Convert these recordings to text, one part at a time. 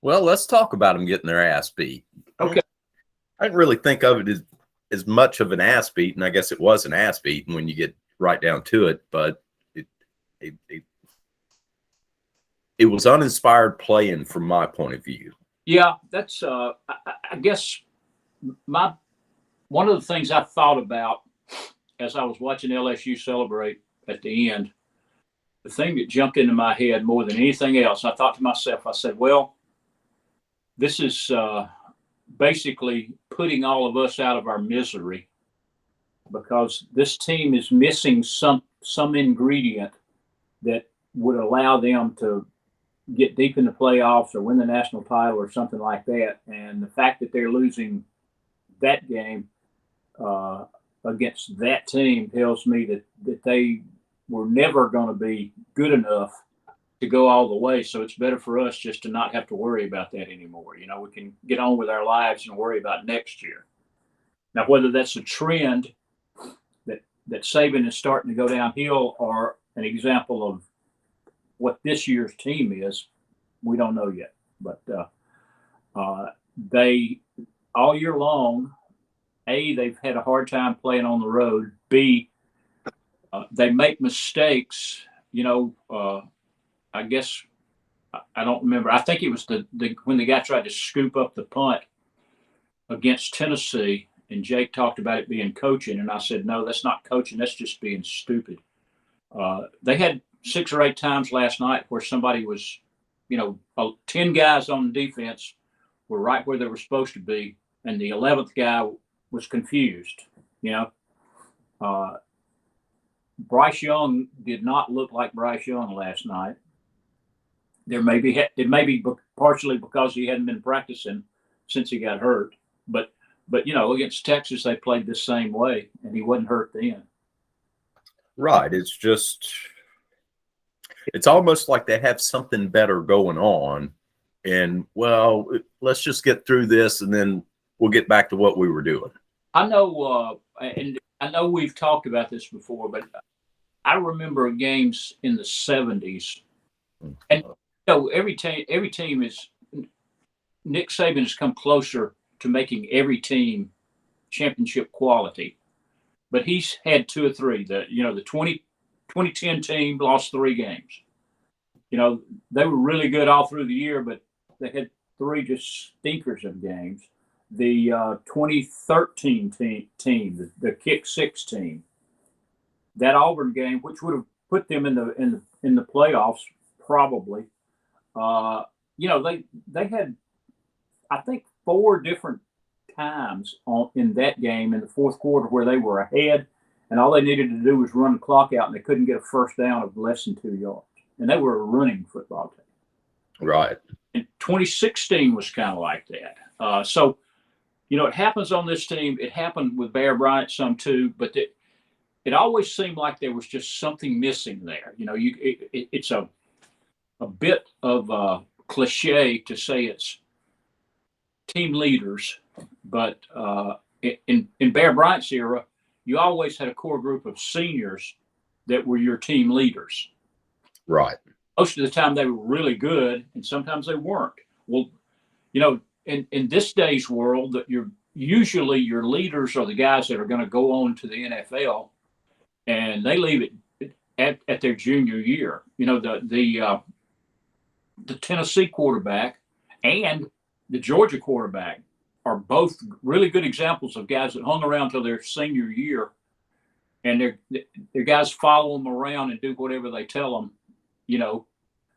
Well, let's talk about them getting their ass beat. Okay. I didn't really think of it as much of an ass beat, and I guess it was an ass beating when you get right down to it. But it, it was uninspired playing from my point of view. Yeah, that's I guess my one of the things I thought about as I was watching LSU celebrate at the end, the thing that jumped into my head more than anything else, I thought to myself, I said, well, this is basically putting all of us out of our misery because this team is missing some ingredient that would allow them to get deep in the playoffs or win the national title or something like that. And the fact that they're losing that game against that team tells me that they were never going to be good enough to go all the way. So it's better for us just to not have to worry about that anymore. You know, we can get on with our lives and worry about next year. Now, whether that's a trend that Saban is starting to go downhill or an example of what this year's team is, we don't know yet. But they, all year long, A, they've had a hard time playing on the road. B, they make mistakes. You know, I guess I don't remember. I think it was when the guy tried to scoop up the punt against Tennessee, and Jake talked about it being coaching, and I said, no, that's not coaching. That's just being stupid. They had 6 or 8 times last night where somebody was, 10 guys on defense were right where they were supposed to be, and the 11th guy was confused. Bryce Young did not look like Bryce Young last night. It may be partially because he hadn't been practicing since he got hurt, but against Texas they played the same way, and he wasn't hurt then. Right. It's almost like they have something better going on, and well, let's just get through this, and then we'll get back to what we were doing. I know, and I know we've talked about this before, but I remember games in the 70s, and every team is. Nick Saban has come closer to making every team championship quality, but he's had 2 or 3. The 2010 team lost 3 games. They were really good all through the year, but they had 3 just stinkers of games. The 2013 team, the Kick 6 team, that Auburn game, which would have put them in the playoffs probably. They had, I think, 4 different times in that game in the fourth quarter where they were ahead, and all they needed to do was run the clock out, and they couldn't get a first down of less than 2 yards. And they were a running football team. Right. And 2016 was kind of like that. So, it happens on this team. It happened with Bear Bryant some too, but it always seemed like there was just something missing there. It's a bit of a cliche to say it's team leaders, but in Bear Bryant's era, you always had a core group of seniors that were your team leaders. Right. Most of the time they were really good, and sometimes they weren't. Well, in this day's world, that usually your leaders are the guys that are going to go on to the NFL, and they leave it at their junior year. The Tennessee quarterback and the Georgia quarterback are both really good examples of guys that hung around till their senior year, and their guys follow them around and do whatever they tell them,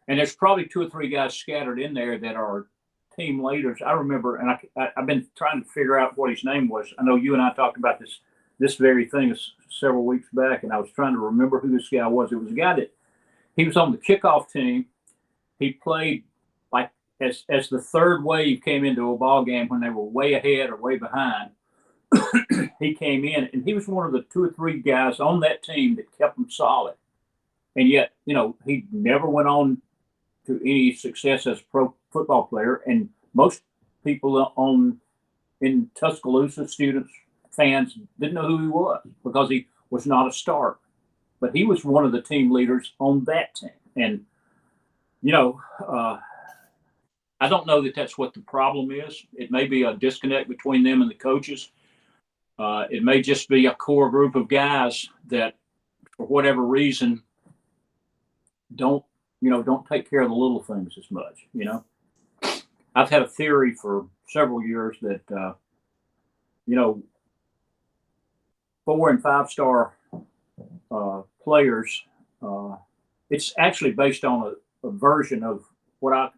And there's probably 2 or 3 guys scattered in there that are team leaders. I remember, and I've been trying to figure out what his name was. I know you and I talked about this very thing several weeks back, and I was trying to remember who this guy was. It was a guy that he was on the kickoff team. He played like as the third wave came into a ball game when they were way ahead or way behind. He came in, and he was one of the 2 or 3 guys on that team that kept them solid. And yet, he never went on to any success as a pro football player. And most people in Tuscaloosa, students, fans, didn't know who he was because he was not a starter. But he was one of the team leaders on that team. And, I I don't know that that's what the problem is. It may be a disconnect between them and the coaches. It may just be a core group of guys that, for whatever reason, don't take care of the little things as much. I've had a theory for several years that 4 and 5 star players. It's actually based on a version of what I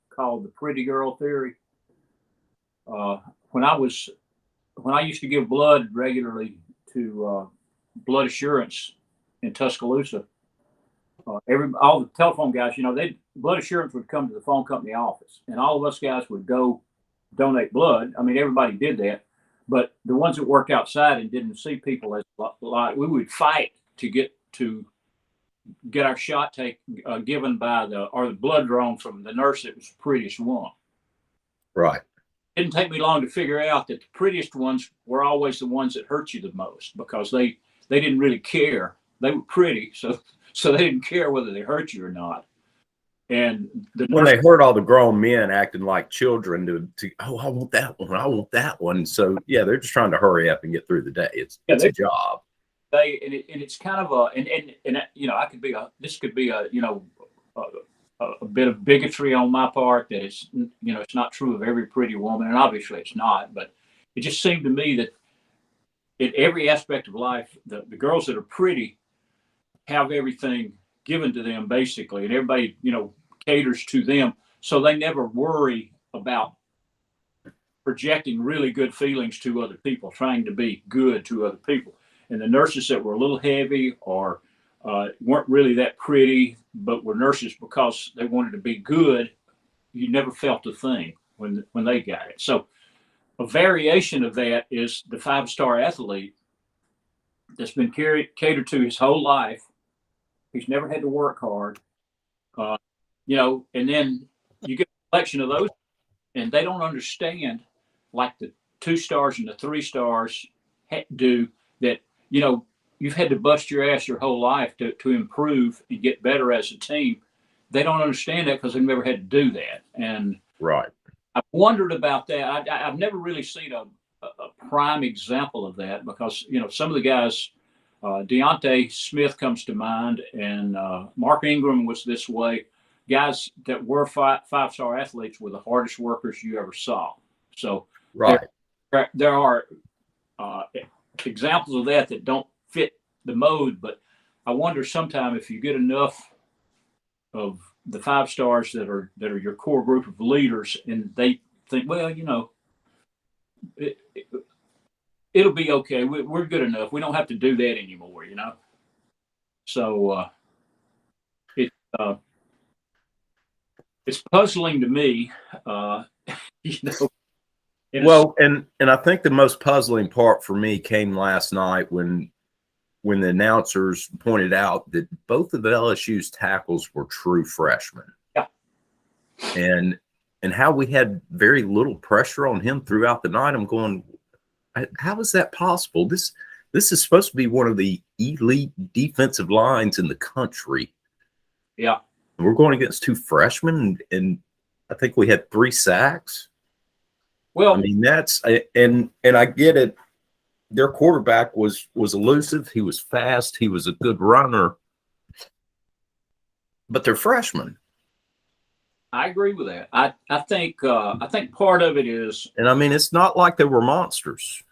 call the pretty girl theory. When I used to give blood regularly to Blood Assurance in Tuscaloosa, all the telephone guys, Blood Assurance would come to the phone company office, and all of us guys would go donate blood. I mean, everybody did that, but the ones that worked outside and didn't see people as a lot, we would fight to get our shot given by the blood drawn from the nurse that was the prettiest one. Right. It didn't take me long to figure out that the prettiest ones were always the ones that hurt you the most, because they didn't really care. They were pretty, so they didn't care whether they hurt you or not. And when they heard all the grown men acting like children to I want that one, I want that one. So yeah, they're just trying to hurry up and get through the day. It's a job. It's kind of this could be a bit of bigotry on my part, that it's not true of every pretty woman, and obviously it's not. But it just seemed to me that in every aspect of life, the girls that are pretty have everything given to them basically, and everybody caters to them, so they never worry about projecting really good feelings to other people, trying to be good to other people. And the nurses that were a little heavy or weren't really that pretty, but were nurses because they wanted to be good, you never felt a thing when they got it. So a variation of that is the 5-star athlete that's been catered to his whole life. He's never had to work hard, and then you get a collection of those, and they don't understand, like the 2 stars and the 3 stars do, that you've had to bust your ass your whole life to improve and get better as a team. They don't understand that because they've never had to do that. And right, I've wondered about that. I've never really seen a prime example of that, because some of the guys, Deontay Smith comes to mind, and Mark Ingram was this way. Guys that were 5-star athletes were the hardest workers you ever saw. So right, there are examples of that don't fit the mode, but I wonder sometime if you get enough of the 5 stars that are your core group of leaders, and they think, well, it'll be okay. We're good enough. We don't have to do that anymore, So it's puzzling to me, Well, and I think the most puzzling part for me came last night when the announcers pointed out that both of LSU's tackles were true freshmen. Yeah. And how we had very little pressure on him throughout the night. I'm going, how is that possible? This is supposed to be one of the elite defensive lines in the country. Yeah. And we're going against 2 freshmen, and I think we had 3 sacks. Well, I mean, that's and I get it. Their quarterback was elusive. He was fast. He was a good runner. But they're freshmen. I agree with that. I think part of it is, and I mean, it's not like they were monsters.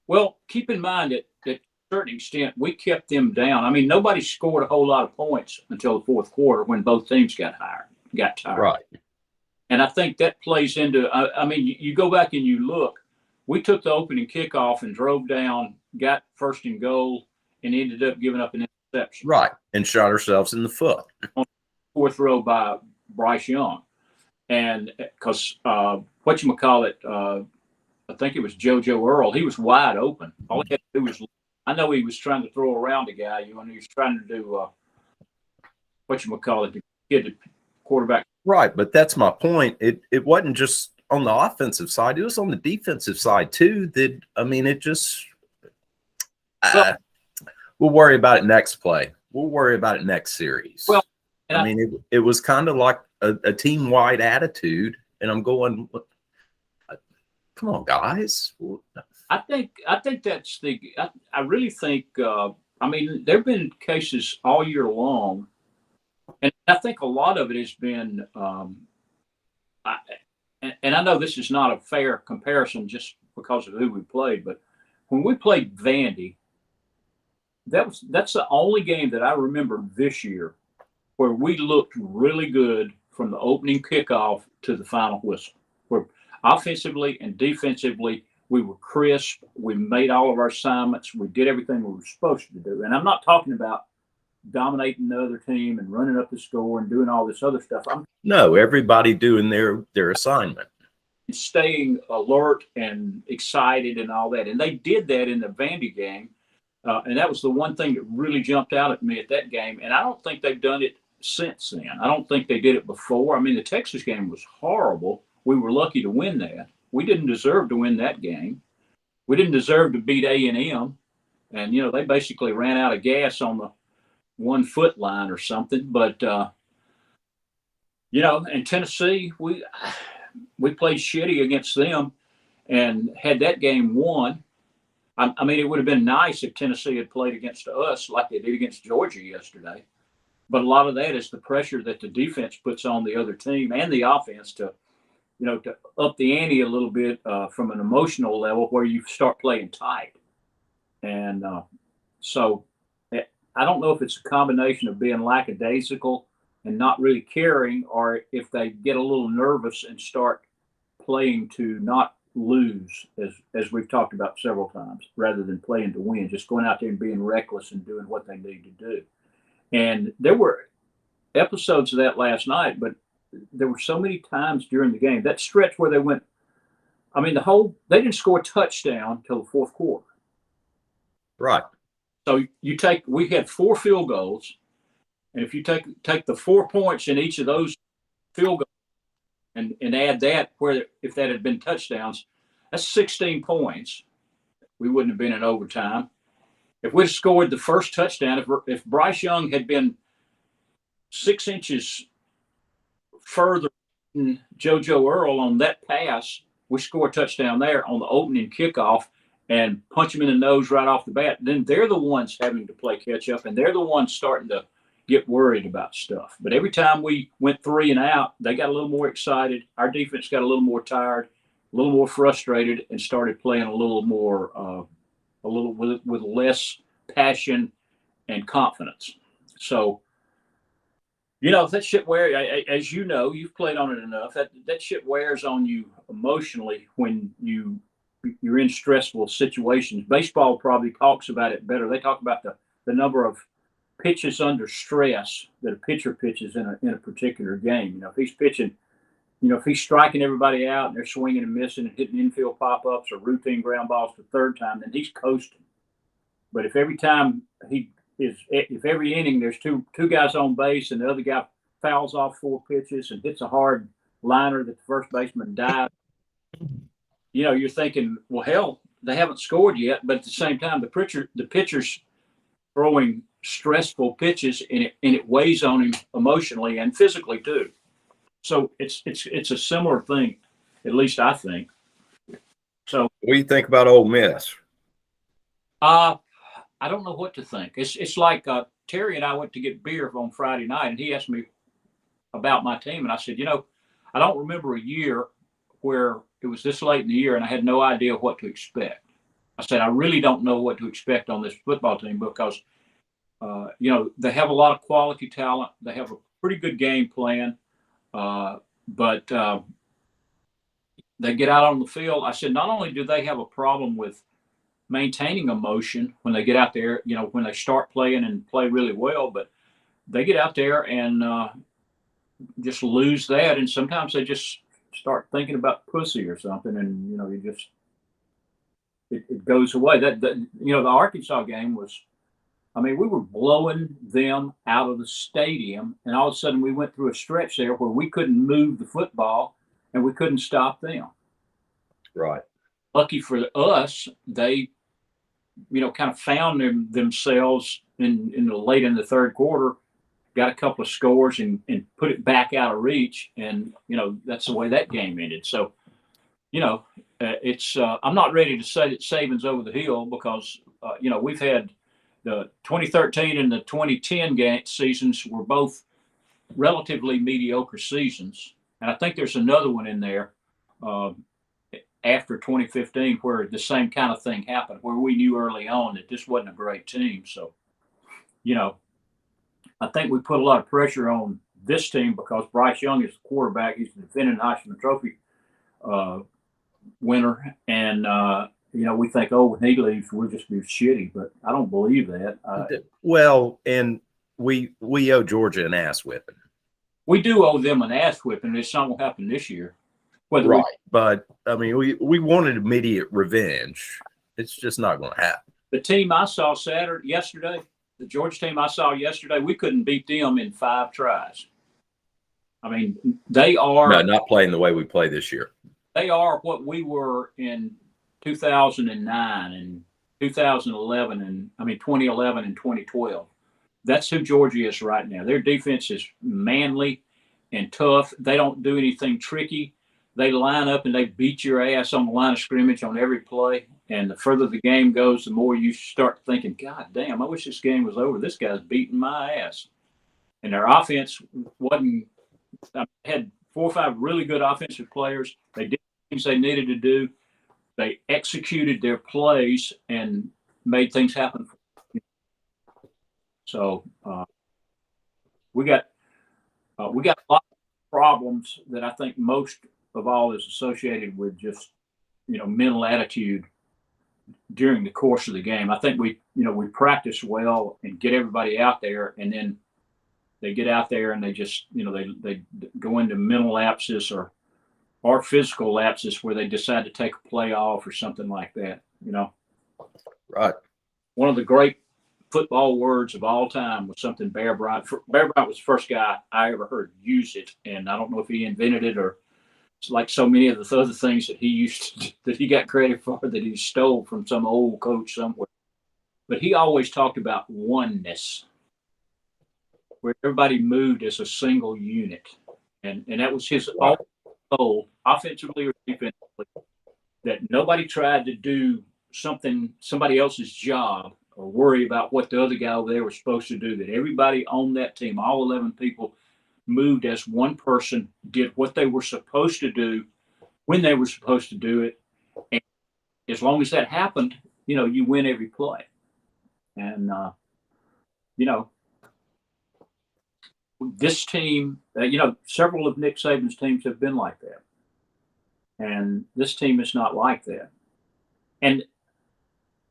Well, keep in mind that to a certain extent we kept them down. I mean, nobody scored a whole lot of points until the 4th quarter, when both teams got tired. Right. And I think that plays into. I mean, you go back and you look. We took the opening kickoff and drove down, got 1st and goal, and ended up giving up an interception. Right, and shot ourselves in the foot. On the 4th row by Bryce Young. And because whatchamacallit, I think it was JoJo Earl, he was wide open. All he had to do was, I know he was trying to throw around a guy, he was trying to do to get the quarterback. Right, but that's my point. It wasn't just on the offensive side, it was on the defensive side too. That, I mean, it just we'll worry about it next play. We'll worry about it next series. Well, I mean, it was kind of like a team-wide attitude, And I'm going, come on, guys. I think that's I really think. I mean, there've been cases all year long, and I think a lot of it has been. I, and I know this is not a fair comparison just because of who we played, but when we played Vandy, that's the only game that I remember this year where we looked really good from the opening kickoff to the final whistle. Where offensively and defensively we were crisp, we made all of our assignments, we did everything we were supposed to do. And I'm not talking about dominating the other team and running up the score and doing all this other stuff. No, everybody doing their assignment. Staying alert and excited and all that. And they did that in the Vandy game. And that was the one thing that really jumped out at me at that game. And I don't think they've done it since then. I don't think they did it before. I mean, the Texas game was horrible. We were lucky to win that. We didn't deserve to win that game. We didn't deserve to beat A&M. And, you know, they basically ran out of gas on the 1 foot line or something. But, you know, in Tennessee, we played shitty against them and had that game won. I mean, it would have been nice if Tennessee had played against us like they did against Georgia yesterday. But a lot of that is the pressure that the defense puts on the other team and the offense to, you know, to up the ante a little bit from an emotional level where you start playing tight. And so I don't know if it's a combination of being lackadaisical and not really caring, or if they get a little nervous and start playing to not lose, as we've talked about several times, rather than playing to win, just going out there and being reckless and doing what they need to do. And there were episodes of that last night, but there were so many times during the game, that stretch where they went, I mean, they didn't score a touchdown until the fourth quarter. Right. So we had 4 field goals, and if you take the 4 points in each of those field goals and add that, where if that had been touchdowns, that's 16 points. We wouldn't have been in overtime. If we'd scored the first touchdown, if Bryce Young had been 6 inches further than JoJo Earl on that pass, we score a touchdown there on the opening kickoff and punch them in the nose right off the bat. Then they're the ones having to play catch up, and they're the ones starting to get worried about stuff. But every time we went 3 and out, they got a little more excited. Our defense got a little more tired, a little more frustrated, and started playing a little more, with less passion and confidence. So, you know, that shit wears, as you know, you've played on it enough. That shit wears on you emotionally when you're in stressful situations. Baseball probably talks about it better. They talk about the number of pitches under stress that a pitcher pitches in a particular game. You know, if he's pitching, you know, if he's striking everybody out and they're swinging and missing and hitting infield pop-ups or routine ground balls the third time, then he's coasting. But if every time if every inning there's two guys on base and the other guy fouls off 4 pitches and hits a hard liner that the first baseman dives, you know, you're thinking, well, hell, they haven't scored yet. But at the same time, the pitcher's throwing stressful pitches, and it weighs on him emotionally and physically too. So it's a similar thing, at least I think. So what do you think about Ole Miss? I don't know what to think. It's like Terry and I went to get beer on Friday night, and he asked me about my team, and I said, you know, I don't remember a year where it was this late in the year and I had no idea what to expect. I said, I really don't know what to expect on this football team because, you know, they have a lot of quality talent. They have a pretty good game plan, but they get out on the field. I said, not only do they have a problem with maintaining emotion when they get out there, you know, when they start playing and play really well, but they get out there and just lose that. And sometimes they just start thinking about pussy or something, and you know, it goes away. That you know, the Arkansas game was, I mean, we were blowing them out of the stadium, and all of a sudden we went through a stretch there where we couldn't move the football and we couldn't stop them. Right. Lucky for us, they, you know, kind of found themselves in the late in the third quarter, got a couple of scores and put it back out of reach. And, that's the way that game ended. So, it's I'm not ready to say that Saban's over the hill because, we've had the 2013 and the 2010 seasons were both relatively mediocre seasons. And I think there's another one in there after 2015 where the same kind of thing happened, where we knew early on that this wasn't a great team. So, I think we put a lot of pressure on this team because Bryce Young is the quarterback. He's the defending Heisman Trophy winner. And, we think, when he leaves, we'll just be shitty. But I don't believe that. And we owe Georgia an ass whipping. We do owe them an ass whipping. It's not going to happen this year. Right. But, I mean, we wanted immediate revenge. It's just not going to happen. The team I saw yesterday, the Georgia team I saw yesterday, we couldn't beat them in 5 tries. I mean, they are – not playing the way we play this year. They are what we were in 2009 and 2011 and 2011 and 2012. That's who Georgia is right now. Their defense is manly and tough. They don't do anything tricky. They line up and they beat your ass on the line of scrimmage on every play. And the further the game goes, the more you start thinking, God damn, I wish this game was over. This guy's beating my ass. And their offense had 4 or 5 really good offensive players. They did things they needed to do. They executed their plays and made things happen. So we got a lot of problems that I think most of all is associated with just mental attitude during the course of the game. I think we practice well and get everybody out there, and then they get out there and they just they go into mental lapses or physical lapses where they decide to take a play off or something like that. Right. One of the great football words of all time was something Bear Bryant was the first guy I ever heard use it, and I don't know if he invented it or it's like so many of the other things that he used that he got credit for that he stole from some old coach somewhere. But he always talked about oneness, where everybody moved as a single unit, and that was his goal, offensively or defensively. That nobody tried to do somebody else's job or worry about what the other guy over there was supposed to do. That everybody on that team, all 11 people, moved as one person, did what they were supposed to do when they were supposed to do it. And as long as that happened, you win every play. And, this team, several of Nick Saban's teams have been like that. And this team is not like that. And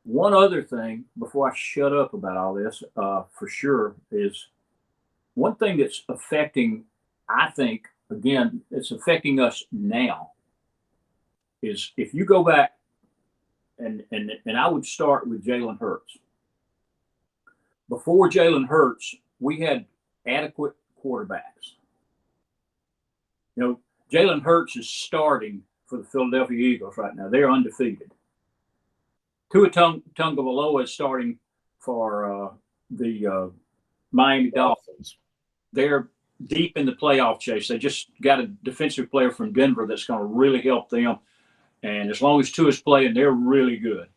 one other thing, before I shut up about all this, for sure, is one thing that's affecting, I think, again, it's affecting us now, is if you go back, and I would start with Jalen Hurts. Before Jalen Hurts, we had adequate quarterbacks. Jalen Hurts is starting for the Philadelphia Eagles right now. They're undefeated. Tua Tagovailoa is starting for the Miami Dolphins. They're deep in the playoff chase. They just got a defensive player from Denver that's going to really help them. And as long as Tua's playing, they're really good.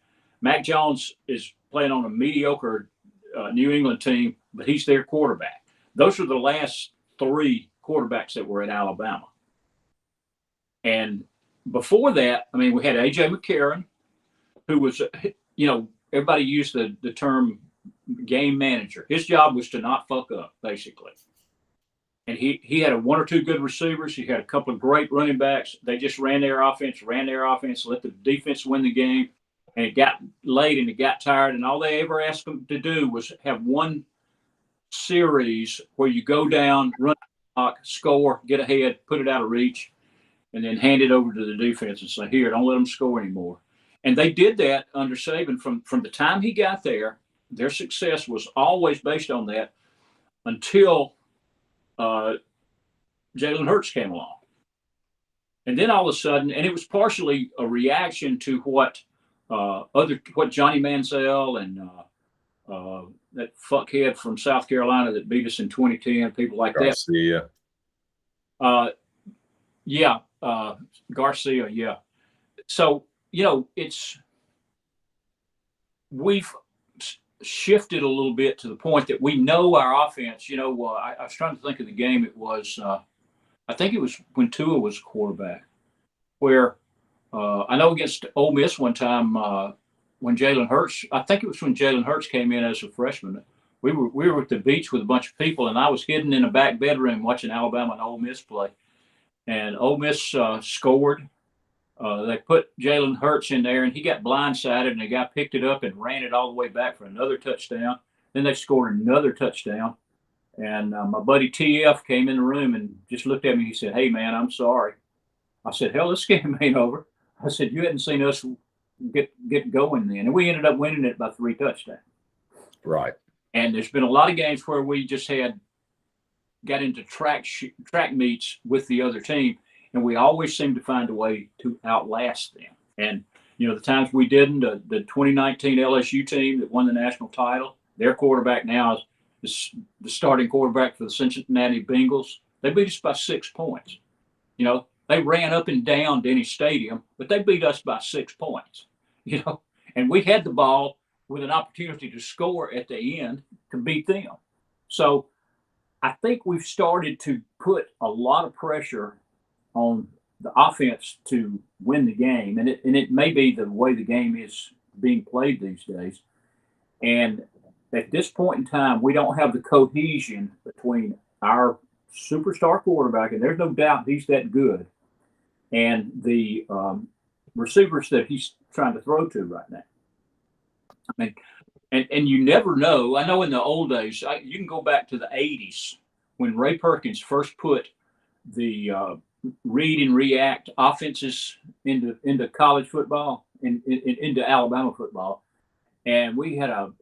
Mac Jones is playing on a mediocre New England team, but he's their quarterback. Those are the last 3 quarterbacks that were at Alabama. And before that, we had A.J. McCarron, who was, everybody used the term game manager. His job was to not fuck up, basically. And he had 1 or 2 good receivers. He had a couple of great running backs. They just ran their offense, let the defense win the game. And it got late and it got tired. And all they ever asked them to do was have one series where you go down, run the clock, score, get ahead, put it out of reach, and then hand it over to the defense and say, here, don't let them score anymore. And they did that under Saban from the time he got there. Their success was always based on that until Jalen Hurts came along. And then all of a sudden, and it was partially a reaction to what Johnny Manziel and that fuckhead from South Carolina that beat us in 2010, people like that. Garcia. Yeah, Garcia, yeah. So, we've shifted a little bit to the point that we know our offense. I was trying to think of the game. It was, I think it was when Tua was quarterback, where I know against Ole Miss one time when Jalen Hurts, I think it was when Jalen Hurts came in as a freshman. We were at the beach with a bunch of people, and I was hidden in a back bedroom watching Alabama and Ole Miss play. And Ole Miss scored. They put Jalen Hurts in there, and he got blindsided, and the guy picked it up and ran it all the way back for another touchdown. Then they scored another touchdown. And my buddy TF came in the room and just looked at me. He said, "Hey, man, I'm sorry." I said, "Hell, this game ain't over." I said, "You hadn't seen us get going then." And we ended up winning it by 3 touchdowns. Right. And there's been a lot of games where we just got into track meets with the other team, and we always seem to find a way to outlast them. And the times we didn't, the 2019 LSU team that won the national title, their quarterback now is the starting quarterback for the Cincinnati Bengals. They beat us by 6 points. They ran up and down Denny Stadium, but they beat us by 6 points. And we had the ball with an opportunity to score at the end to beat them. So I think we've started to put a lot of pressure on the offense to win the game, and it may be the way the game is being played these days. And at this point in time, we don't have the cohesion between our superstar quarterback, and there's no doubt he's that good, and the receivers that he's trying to throw to right now. I mean, and you never know. I know in the old days, you can go back to the 80s when Ray Perkins first put the read and react offenses into college football, into Alabama football. And we had a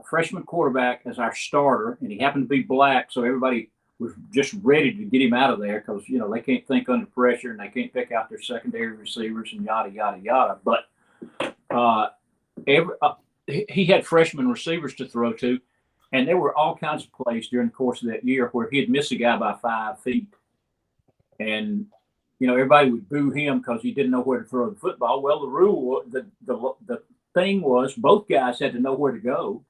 freshman quarterback as our starter, and he happened to be black, so everybody was just ready to get him out of there because, they can't think under pressure and they can't pick out their secondary receivers and yada, yada, yada. But he had freshman receivers to throw to, and there were all kinds of plays during the course of that year where he'd miss a guy by 5 feet. And, everybody would boo him because he didn't know where to throw the football. Well, the rule, the thing was both guys had to know where to go.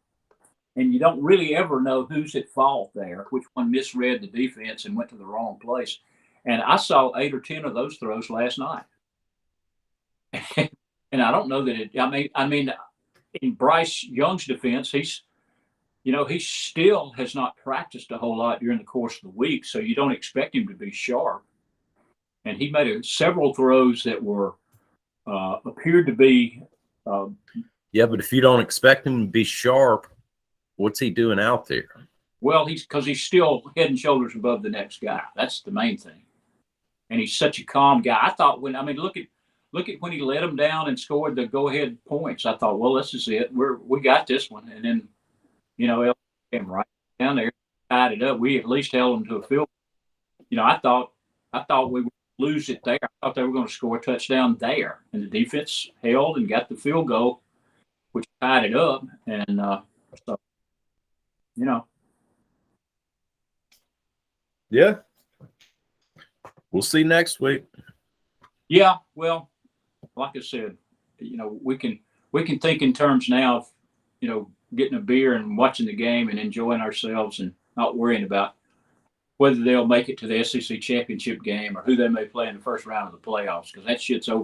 And you don't really ever know who's at fault there, which one misread the defense and went to the wrong place. And I saw 8 or 10 of those throws last night. And I don't know that I mean, in Bryce Young's defense, he still has not practiced a whole lot during the course of the week, so you don't expect him to be sharp. And he made several throws that were appeared to be. Yeah, but if you don't expect him to be sharp, what's he doing out there? Well, because he's still head and shoulders above the next guy. That's the main thing. And he's such a calm guy. I thought look at when he let him down and scored the go-ahead points. I thought, well, this is it. We got this one. And then, El came right down there, tied it up. We at least held him to a field. I thought we would lose it there. I thought they were going to score a touchdown there. And the defense held and got the field goal, which tied it up. And so, Yeah. We'll see next week. Yeah, well, like I said, we can think in terms now of, getting a beer and watching the game and enjoying ourselves and not worrying about whether they'll make it to the SEC championship game or who they may play in the first round of the playoffs, because that shit's over.